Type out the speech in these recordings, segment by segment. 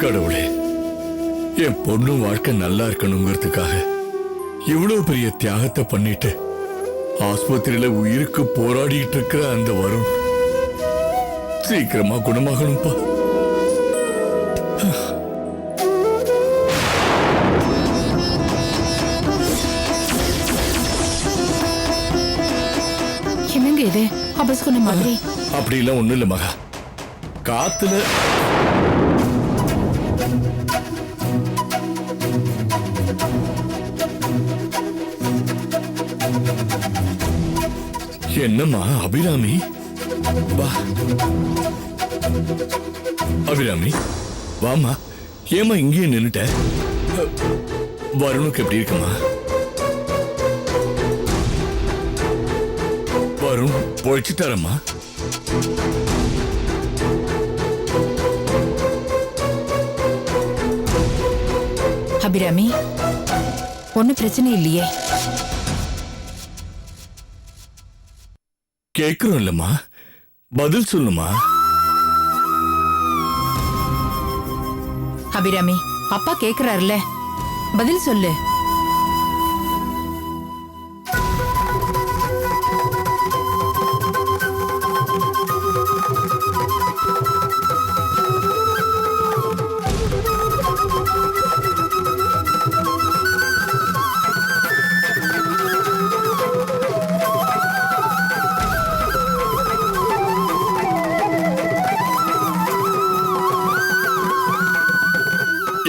கடவுளே, என் பொண்ணு வாழ்க்கை நல்லா இருக்கணுங்கிறதுக்காக இவ்வளவு பெரிய தியாகத்தை பண்ணிட்டு ஆஸ்பத்திரியில உயிருக்கு போராடிட்டு இருக்கிற அந்த வருண் சீக்கிரமா குணமாகணும்பா. என்னங்க இது அபஸ்குன மாதிரி? அப்படிலாம் ஒண்ணும் இல்ல மகா, காத்துல என்னம்மா அபிராமி? வா அபிராமி, வாமா. ஏமா இங்கேயே நின்னுட்ட? வருணுக்கு எப்படி இருக்குமா? வருண் பொழைச்சிட்டாரம்மா? அபிராமி, ஒன்னும் பிரச்சனை இல்லையே? கேக்குறோம் இல்லம்மா, பதில் சொல்லுமா. அபிராமி, அப்பா கேக்குறாருல, பதில் சொல்லு.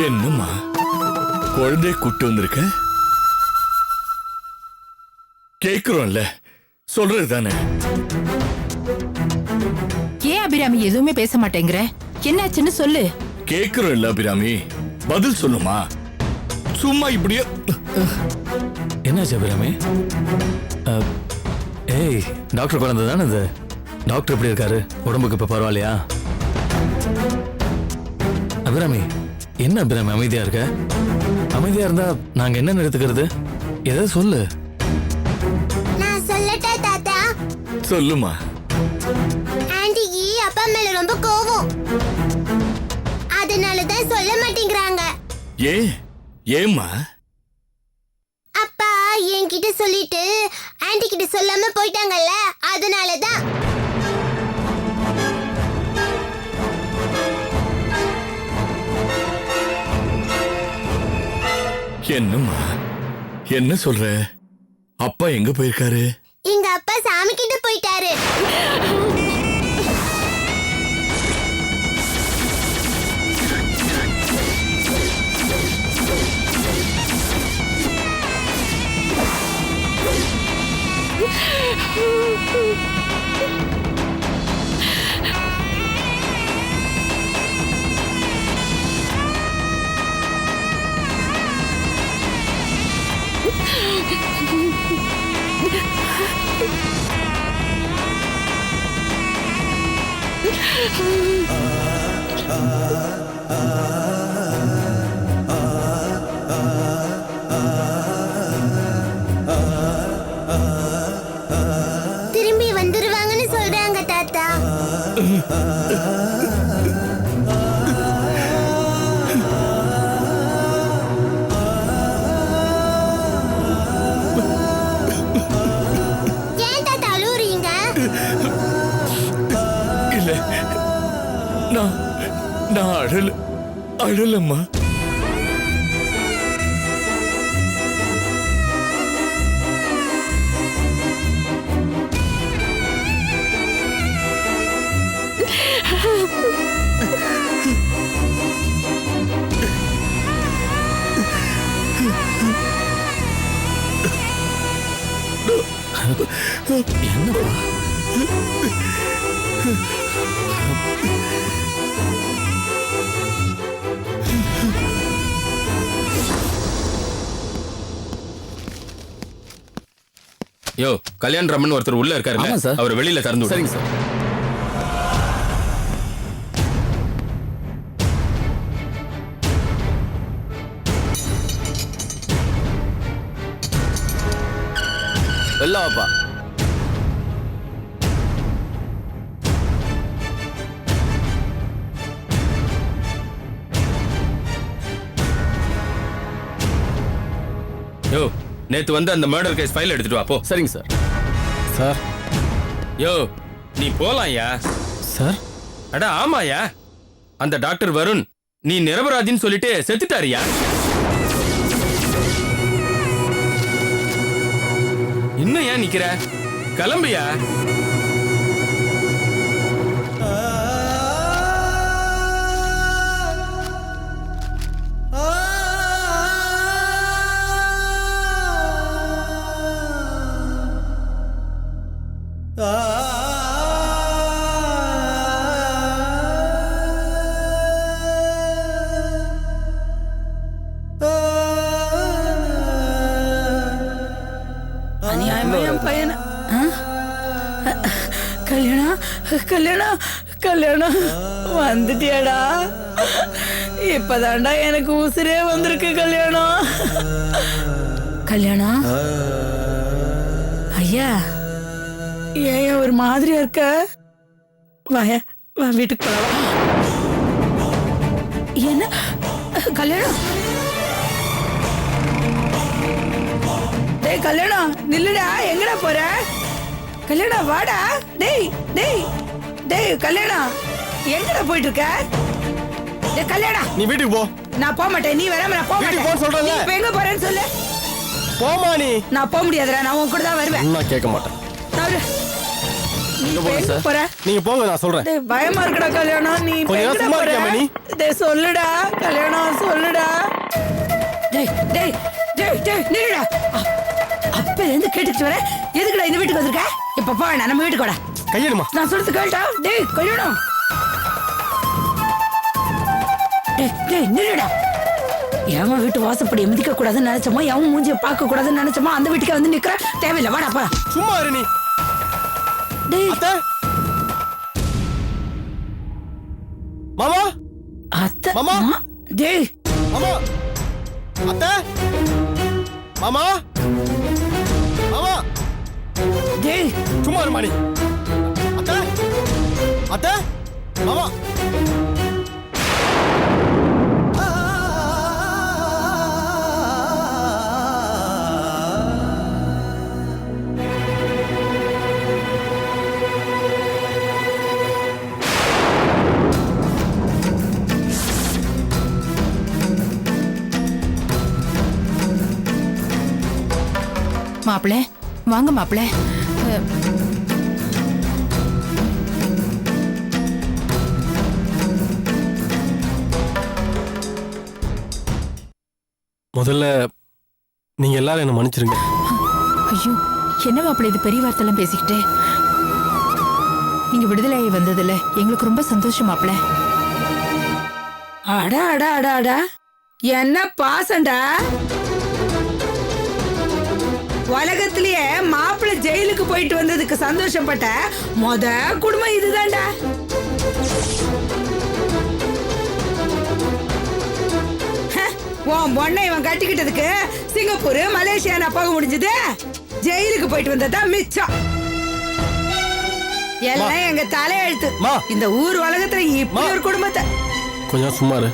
என்னம்மா குழந்தைய கூட்டு வந்திருக்க? கேக்குறோம்ல, சொல்றது தானே. ஏன் அபிராமி எதுவுமே பேச மாட்டேங்கிற? என்னாச்சுன்னு சொல்லு. கேக்குறோம் இல்ல அபிராமி, பதில் சொல்லுமா. சும்மா இப்படியே. என்னாச்சு அபிராமி? ஏய், டாக்டர் குழந்தை தானே இது? டாக்டர் எப்படி இருக்காரு? உடம்புக்கு இப்ப பரவாயில்லையா? அபிராமி, என்ன அபிராமி அமைதியா இருக்க? அமைதியா இருந்தா நாங்க என்ன எடுத்துக்கிறது? ஏதாவது சொல்லு. நான் சொல்லட்டா தாத்தா? சொல்லுமா. ஆண்டிக்கு அப்பா மேல ரொம்ப கோவம், அதனாலதான் சொல்ல மாட்டேங்கிறாங்க. ஏம்மா? அப்பா என்கிட்ட சொல்லிட்டு ஆண்டி கிட்ட சொல்லாம போயிட்டாங்கல்ல, அதனாலதான். என்னம்மா என்ன சொல்ற? அப்பா எங்க போயிருக்காரு? எங்க அப்பா சாமி கிட்ட போயிட்டாரு. திரும்பி வந்துருவாங்கன்னு சொல்றாங்க தாத்தா. ஏன் தாத்தா அழுவுறீங்க? இல்ல, நான் அழலம்மா. என்னப்பா? யோ, கல்யாண ரமன் ஒருத்தர் உள்ள இருக்காரு. ஆமா சார். அவர் வெளியில திறந்து சரிங்க சார். எல்லாப்பா. நேத்து வந்து அந்த மர்டர் கேஸ் ஃபைல் எடுத்துட்டு வா போ. சரிங்க சார். சார். யோ நீ போலாம்யா. சார். அட ஆமாயா, அந்த டாக்டர் வருண் நீ நிரபராதின்னு சொல்லிட்டு செத்துட்டாரியா. இன்னும் ஏன் நிக்கிற? கிளம்பியா. அநியாயமா என் பையனை கல்யாணம் கல்யாணம் கல்யாணம் வந்துட்டியாடா. இப்பதான்டா எனக்கு உசிரே வந்திருக்கு. கல்யாணம் கல்யாணம் ஐயா, ஏன் ஒரு மாதிரியா இருக்க? வாயா வா, வீட்டுக்கு போலாம். என்ன கல்யாணம்? டேய் கல்யாணம் நில்லுடா, எங்கடா போற? கல்யாணம் வாடா. டேய் டேய் டேய் கல்யாணம் எங்கடா போயிட்டு இருக்க? டேய் கல்யாணம் நீ வீட்டுக்கு போ. நான் போக மாட்டேன். நீ வராம நான் போக வீட்டுக்கு மாட்டேன். போ சொல்றேன்ல. நீ இப்ப எங்க போறேன்னு சொல்லு. போமா நீ. நான் போக முடியாதுடா, நான் உன் கூட தான் வருவேன். நான் கேட்க மாட்டேன். நவரு. நீ இப்ப எங்க போற? நீங்க போங்க, நான் சொல்றேன். டேய் பயமா இருக்குடா கல்யாணம். நீ இப்ப கொஞ்ச நேரம் எங்கடா சும்மா போற? இருக்கியா மணி? டேய் சொல்லுடா கல்யாணம், சொல்லுடா. டேய் டேய் டேய் டேய் நில்லுடா. அப்ப இருந்து கேட்டுட்டு வர, எதுக்குடா இந்த வீட்டுக்கு வந்திருக்க? இப்ப போ, நம்ம வீட்டுக்கு வாடா. கையெடுமா. நான் சொல்றது கேட்டா? டேய் கல்யாணம். டேய் டேய் நில்லுடா. எவன் வீட்டு வாசப்படி மிதிக்க கூடாதுன்னு நினைச்சோமோ, எவன் மூஞ்சிய பார்க்க கூடாதுன்னு நினைச்சோமோ அந்த வீட்டுக்கு வந்து நிக்கிற. தேவையில்லை, வாடா போடா. சும்மா இரு நீ. டேய் அத்தை. மாமா. அத்தை. மாமா. டேய் மாமா. அத்தை. மாமா. மாமா. டேய் சும்மா இரு மணி. அத்தை. அத்தை. மாமா. மாப்பிள வாங்க மாப்பிள. முதல்ல நீங்க எல்லாரும் என்ன மன்னிச்சிருங்க. ஐயோ என்ன மாப்பிள இது பெரிய வார்த்தைலாம் பேசிக்கிட்டே? நீங்க விடுதலையாகி வந்ததுல எங்களுக்கு ரொம்ப சந்தோஷம் மாப்பிள. அடா அடா அடா அடா, என்ன பாசண்டா. உலகத்திலேயே மாப்பிள்ளை ஜெயிலுக்கு போயிட்டு வந்ததுக்கு சந்தோஷப்பட்ட மொத குடும்பம் இதுதான்டா. உன் பொண்ணை இவன் கட்டிக்கிட்டதுக்கு சிங்கப்பூர் மலேசியா நான் போக முடிஞ்சது. ஜெயிலுக்கு போயிட்டு வந்ததான் மிச்சம். எல்லாம் எங்க தலையெழுத்து. இந்த ஊர் உலகத்துல இப்படி ஒரு குடும்பத்தை. கொஞ்சம் சும்மா இரு.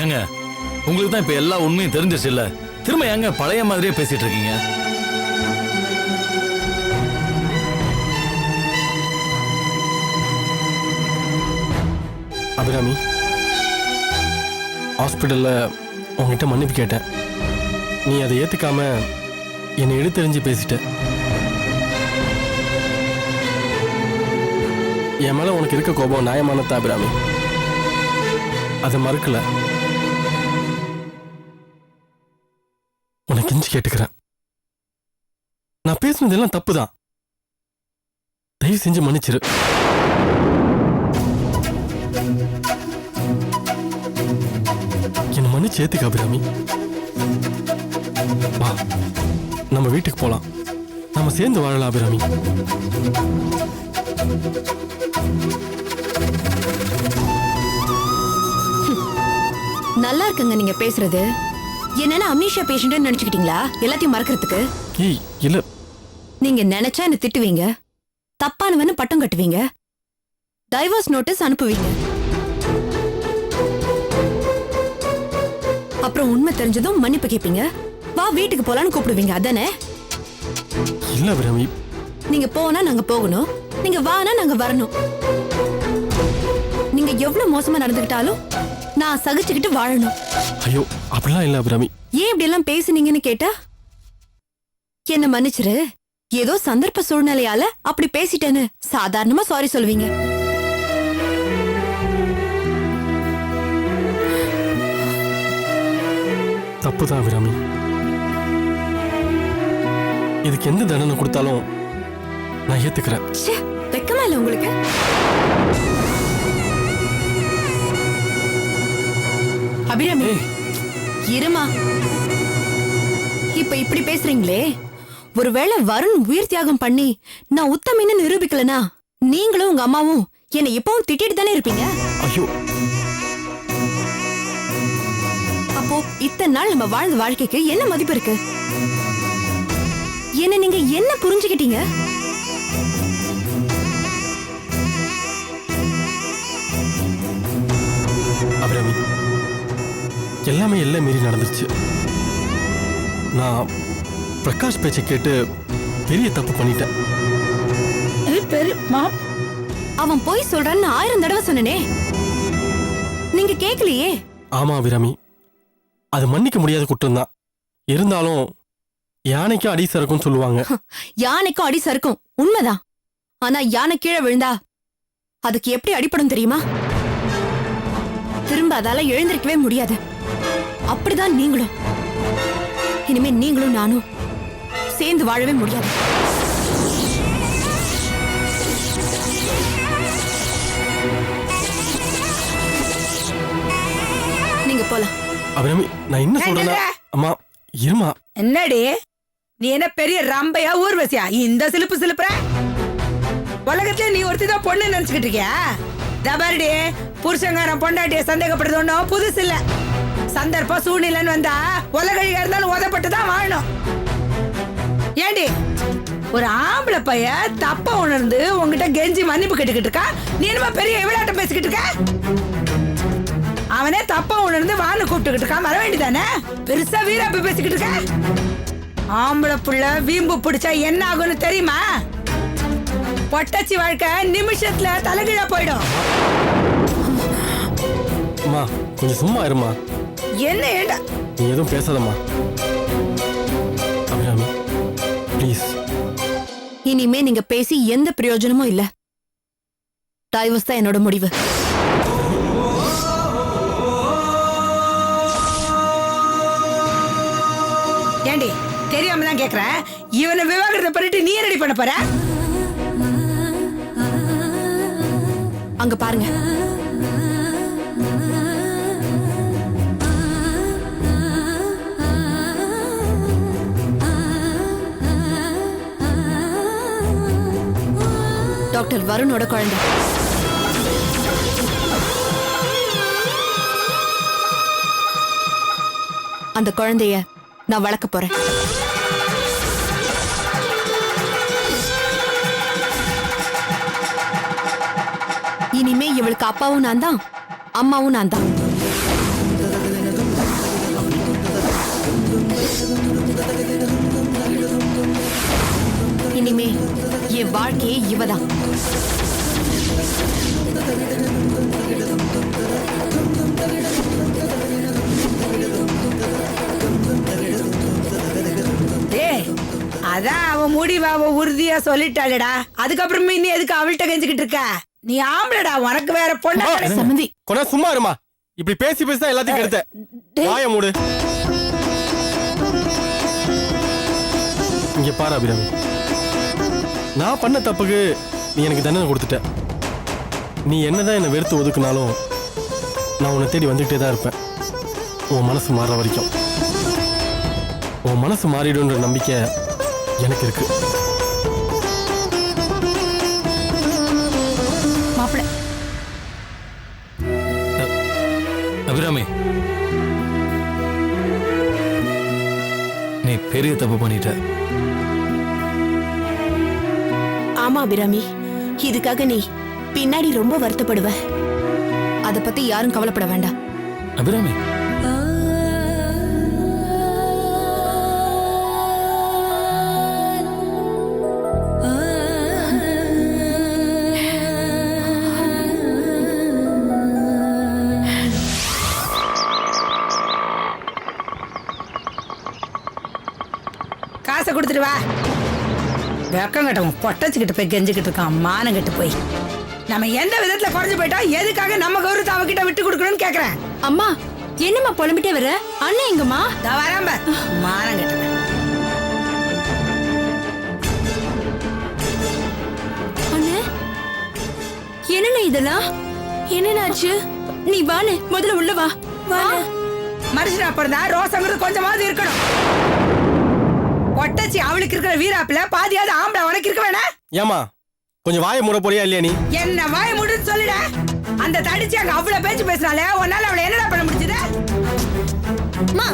ஏங்க உங்களுக்கு தான் இப்ப எல்லா உண்மையும் தெரிஞ்சிச்சு இல்ல? திரும்ப ஏங்க பழைய மாதிரியே பேசிட்டு இருக்கீங்க? அபிராமி, ஹாஸ்பிட்டல்ல உங்ககிட்ட மன்னிப்பு கேட்டேன். நீ அதை ஏத்துக்காம என்னை எடுத்தெறிஞ்சு பேசிட்ட. என் மேல உனக்கு இருக்க கோபம் நியாயமானதா அபிராமி? அதை மறுக்கல. உனக்கு கெஞ்சி கேட்டுக்கிறேன். நான் பேசுனதெல்லாம் தப்புதான். தயவு செஞ்சு மன்னிச்சிரு. என்ன மன்னிச்சு ஏத்துக்க அபிராமி. வா, நம்ம வீட்டுக்கு போலாம். நம்ம சேர்ந்து வாழலாம் அபிராமி. நல்லா இருக்குங்க நீங்க பேசுறது. என்னன்னா அம்னீஷியா பேஷண்ட் நினைச்சுக்கிட்டீங்களா எல்லாத்தையும் மறக்கிறதுக்கு? ஏய் இல்ல, நீங்க நினைச்சா என்ன திட்டுவீங்க, தப்பானவன்னு பட்டம் கட்டுவீங்க, டைவர்ஸ் நோட்டீஸ் அனுப்புவீங்க. அப்புறம் உண்மை தெரிஞ்சதும் மன்னிப்பு கேட்பீங்க, வா வீட்டுக்கு போலான்னு கூப்பிடுவீங்க அதானே? இல்ல அபிராமி. நீங்க போனா நாங்க போகணும், நீங்க வானா நாங்க வரணும். நீங்க எவ்வளவு மோசமா நடந்துக்கிட்டாலும் நான் சகிச்சுக்கிட்டு வாழணும். ஐயோ அப்படிலாம் இல்ல அபிராமி. ஏன் இப்படி எல்லாம் பேசுனீங்கன்னு கேட்டா என்ன மன்னிச்சிரு, ஏதோ சந்தர்ப்ப சூழ்நிலையால அப்படி பேசிட்டேன்னு சாதாரணமா சாரி சொல்வீங்க. தப்புதான் அபிராமி. இதுக்கு எந்த தண்டனை கொடுத்தாலும் நான் ஏத்துக்கிறேன். ச்சே, வெக்கமா இல்ல உங்களுக்கு? அபிராமி இருமா. இப்ப இப்படி பேசுறீங்களே, ஒருவேளை வருண் உயிர் தியாகம் பண்ணி நான் உத்தமின்னு நிரூபிக்கலனா நீங்களும் உங்க அம்மாவும் என்னை எப்பவும் திட்டிட்டு தானே இருப்பீங்க. ஐயோ, அப்போ இத்தனை நாள் நம்ம வாழ்ந்த வாழ்க்கைக்கு என்ன மதிப்பு இருக்கு? என்ன நீங்க என்ன புரிஞ்சுக்கிட்டீங்க? அபிராமி, எல்லாமே எல்லாம் மீறி நடந்துருச்சு. நான் பிரகாஷ் பேச்சை கேட்டு பெரிய தப்பு பண்ணிட்டேன். அவன் போய் சொல்றான்னு 1000 தடவை சொன்னனே, நீங்க கேக்கலையே. ஆமா அபிராமி, அது மன்னிக்க முடியாத குற்றம் தான். இருந்தாலும் யானைக்கும் அடி சறுக்கும் சொல்லுவாங்க. யானைக்கும் அடி சறுக்கும் உண்மைதான். ஆனா யானை கீழே விழுந்தா அதுக்கு எப்படி அடிபடும் தெரியுமா? திரும்ப அதால எழுந்திருக்கவே முடியாது. அப்படிதான் நீங்களும். இனிமே நீங்களும் நானும் சேர்ந்து வாழவே முடியாது. நீங்க போலாம். அபிராமி, நான் என்ன சொல்றேன்னா, அம்மா இருமா. என்னடி நீ என்ன பெரிய ரம்பையா ஊர்வசியா இந்த சிலுப்பு சிலுப்புற? உலகத்துல நீ ஒருத்திதான் பொண்ணு நினைச்சுக்கிட்டு இருக்கியா? தபாரடி, புருஷங்காரன் பொண்டாட்டிய சந்தேகப்படுறது ஒன்னும் புதுசு இல்ல. சந்தர்ப்பம் சூழ்நிலைன்னு வந்தா உலகழியா இருந்தாலும் உதப்பட்டுதான் வாழணும். ஏண்டி ஒரு ஆம்பளை பைய தப்ப உணர்ந்து உங்ககிட்ட கெஞ்சி மன்னிப்பு கேட்டுக்கிட்டு இருக்கா, நீ என்னமா பெரிய விளையாட்டம் பேசிக்கிட்டு இருக்க? அவனே தப்பா உணர்ந்து வான்னு கூப்பிட்டுக்கிட்டு இருக்கான், வர வேண்டியதானே? பெருசா வீராப்ப பேசிக்கிட்டு இருக்க. ஆம்பளை புள்ள வீம்பு பிடிச்சா என்ன ஆகும்னு தெரியுமா? பொட்டச்சி வாழ்க்கை நிமிஷத்துல தலைகீழா போயிடும். அம்மா கொஞ்சம் சும்மா இருமா. என்ன ஏண்டா நீ எதுவும் பேசாதம்மா. அபிராமி ப்ளீஸ். இனிமே நீங்க பேசி எந்த பிரயோஜனமும் இல்ல. டைவர்ஸ் தான் என்னோட முடிவு. ஏண்டி தெரியாம தான் கேக்குறேன், இவனை விவாகரத்தை பண்ணிட்டு நீ ரெடி பண்ண போற? அங்க பாருங்க. டாக்டர் வருணோட குழந்தை. அந்த குழந்தைய நான் வளர்க்க போறேன். இனிமே இவளுக்கு அப்பாவும் நான் தான், அம்மாவும் நான் தான். இனிமே என் வாழ்க்கையே இவதான். அதான் அவன் முடிவ அவ உறுதியா சொல்லிட்டாளடா. அதுக்கப்புறமே நீ எதுக்கு அவள்கிட்ட கெஞ்சிக்கிட்டு இருக்க? நீ ஆம்பளடா, உனக்கு வேற பொண்ணு. சம்மந்தி கொஞ்ச சும்மா இருமா. இப்படி பேசி பேசி தான் எல்லாத்தையும் கெடுத்த. வாய மூடு. இங்க பாரு அபிராமி, நான் பண்ண தப்புக்கு நீ எனக்கு தண்டனை கொடுத்துட்ட. நீ என்னதான் என்னை வெறுத்து ஒதுக்குனாலும் நான் உன்னை தேடி வந்துகிட்டே தான் இருப்பேன். உன் மனசு மாற வரைக்கும். உன் மனசு மாறிடுன்ற நம்பிக்கை எனக்கு இருக்கு. மாப்பிள அபிராமி, நீ பெரிய தப்பு பண்ணிட்ட. ஆமா அபிராமி, இதுக்காக நீ பின்னாடி ரொம்ப வருத்தப்படுவ. அத பத்தி யாரும் கவலைப்பட வேண்டாம். அபிராமி, கொடுத்துட்டு வா. வெக்கம் கட்டவன் பொட்டச்சுக்கிட்டு போய் கெஞ்சுக்கிட்டு இருக்கான், மானம் கட்டு போய். நம்ம எந்த விதத்துல குறைஞ்சு போயிட்டா எதுக்காக நம்ம கௌரவத்தை அவகிட்ட விட்டு கொடுக்கணும்னு கேக்குறேன். அம்மா என்னம்மா புலம்பிட்டே வர? அண்ணன் எங்கம்மா? வரேன் மானம் கட்டுவேன். அண்ணே என்னண்ணே இதெல்லாம்? என்னன்னாச்சு? நீ வாணே, முதல்ல உள்ள வா. மனுஷன் அப்புறம் தான் ரோசங்கிறது கொஞ்சமாவது இருக்கணும். பொட்டச்சி அவளுக்கு இருக்கிற வீராப்புல பாதியாவது ஆம்பளை உனக்கு இருக்க வேணா? ஏமா கொஞ்சம் வாயை மூட போறியா இல்லையா நீ? என்ன வாய மூடுன்னு சொல்லிட. அந்த தடிச்சி அங்க அவ்வளவு பேச்சு பேசினாலே உன்னால அவளை என்னடா பண்ண முடிஞ்சது? அம்மா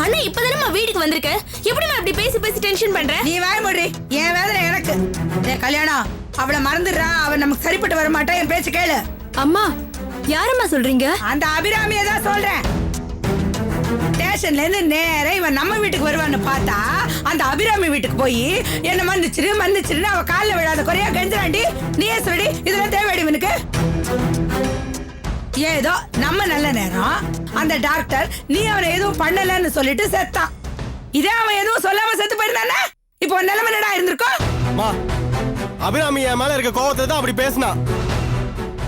அண்ணா இப்பதானே வீட்டுக்கு வந்திருக்க, எப்படிமா இப்படி பேசி பேசி டென்ஷன் பண்ற? நீ வாய மூடி, என் வேதனை எனக்கு. என் கல்யாணம் அவளை மறந்துடுறா, அவன் நமக்கு சரிப்பட்டு வர மாட்டா. என் பேச்சு கேளு. அம்மா யாரம்மா சொல்றீங்க? அந்த அபிராமியை தான் சொல்றேன். ஸ்டேஷன்ல இருந்து நேரா இவன் நம்ம வீட்டுக்கு வருவான்னு பார்த்தா அந்த அபிராமி வீட்டுக்கு போய் என்ன மன்னிச்சிருன்னு அவ காலில் விழாத குறையா கெஞ்சுறாண்டி. நீயே சொல்லி இதெல்லாம் தேவையடி இவனுக்கு? ஏதோ நம்ம நல்ல நேரம் அந்த டாக்டர் நீ அவனை எதுவும் பண்ணலன்னு சொல்லிட்டு செத்தான். இதே அவன் எதுவும் சொல்லாம செத்து போயிருந்தானே இப்போ நிலைமை என்னடா இருந்திருக்கும்? அபிராமி என் மேல இருக்க கோவத்தை தான் அப்படி பேசினா.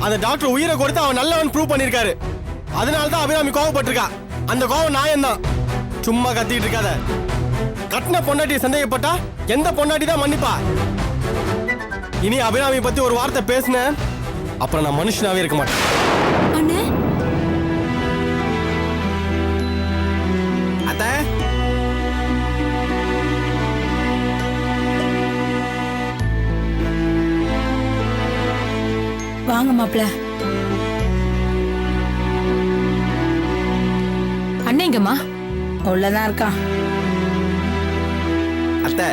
அந்த டாக்டர் உயிரை கொடுத்து அவன் நல்லவன் ப்ரூவ் பண்ணிருக்காரு. அதனாலதான் அபிராமி கோவப்பட்டிருக்கா. அந்த கோவம் நியாயம்தான். சும்மா கத்திட்டு இருக்காத. கட்டின பொண்டாட்டி சந்தேகப்பட்டா எந்த பொண்டாட்டி தான் மன்னிப்பா? இனி அபிராமி பத்தி ஒரு வார்த்தை பேசுன அப்புறம் நான் மனுஷனாவே இருக்க மாட்டேன். அண்ணே அத்தை வாங்க மாப்ள. அண்ணேங்கம்மா? உள்ளதான் இருக்கான். அத்தை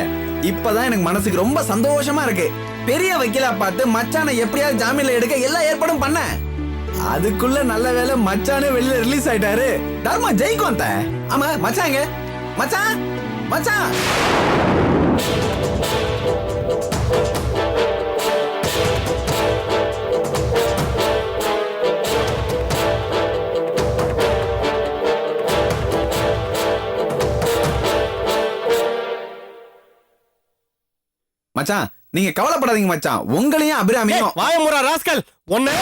இப்பதான் எனக்கு மனசுக்கு ரொம்ப சந்தோஷமா இருக்கு. பெரிய வக்கீலா பார்த்து மச்சானை எப்படியாவது ஜாமீன்ல எடுக்க எல்லா ஏற்பாடும் பண்ண. அதுக்குள்ள நல்ல வேலை மச்சானே வெளியில ரிலீஸ் ஆயிட்டாரு. தர்மா ஜெயிக்கும் அத்தை. ஆமா மச்சாங்க, மச்சான் மச்சான். மச்சான் நீங்க கவலைப்படாதீங்க மச்சான், உங்களையும் அபிராமியும். வாய மூடா ராஸ்கல். ஒண்ணு